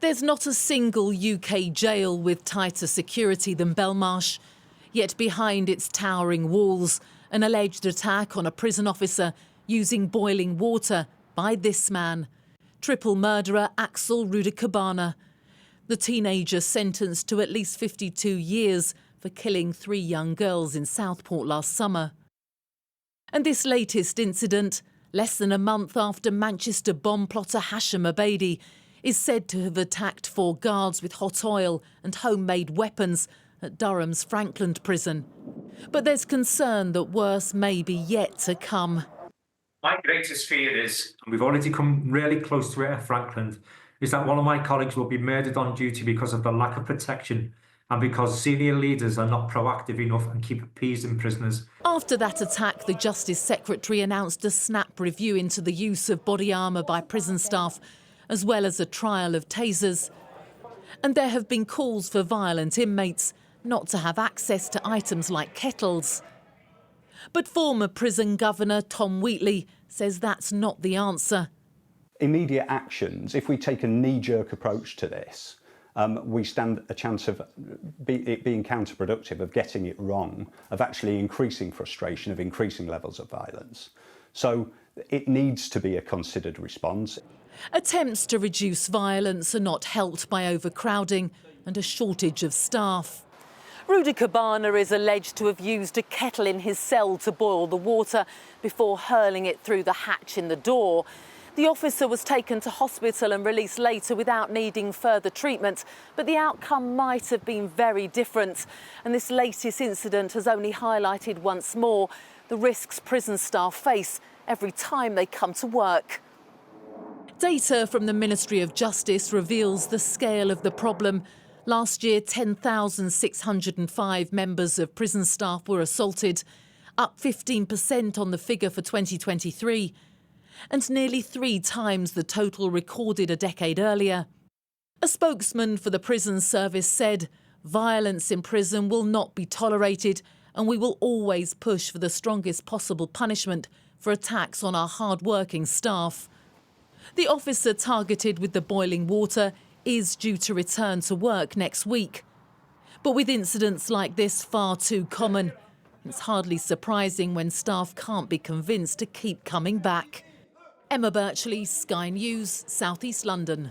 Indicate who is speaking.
Speaker 1: There's not a single UK jail with tighter security than Belmarsh, yet behind its towering walls, an alleged attack on a prison officer using boiling water by this man, triple murderer Axel Rudakubana. The teenager sentenced to at least 52 years for killing 3 young girls in Southport last summer. And this latest incident, less than a month after Manchester bomb plotter Hashim Abedi is said to have attacked 4 guards with hot oil and homemade weapons at Durham's Frankland prison. But there's concern that worse may be yet to come.
Speaker 2: My greatest fear is, and we've already come really close to it at Frankland, is that one of my colleagues will be murdered on duty because of the lack of protection and because senior leaders are not proactive enough and keep appeasing prisoners.
Speaker 1: After that attack, the Justice Secretary announced a snap review into the use of body armour by prison staff, as well as a trial of tasers. And there have been calls for violent inmates not to have access to items like kettles. But former prison governor Tom Wheatley says that's not the answer.
Speaker 3: Immediate actions, if we take a knee-jerk approach to this, we stand a chance of it being counterproductive, of getting it wrong, of actually increasing frustration, of increasing levels of violence. So it needs to be a considered response.
Speaker 1: Attempts to reduce violence are not helped by overcrowding and a shortage of staff. Rudakubana is alleged to have used a kettle in his cell to boil the water before hurling it through the hatch in the door. The officer was taken to hospital and released later without needing further treatment, but the outcome might have been very different. And this latest incident has only highlighted once more the risks prison staff face every time they come to work. Data from the Ministry of Justice reveals the scale of the problem. Last year, 10,605 members of prison staff were assaulted, up 15% on the figure for 2023, and nearly 3 times the total recorded a decade earlier. A spokesman for the prison service said, "Violence in prison will not be tolerated, and we will always push for the strongest possible punishment for attacks on our hard-working staff." The officer targeted with the boiling water is due to return to work next week. But with incidents like this far too common, it's hardly surprising when staff can't be convinced to keep coming back. Emma Birchley, Sky News, South East London.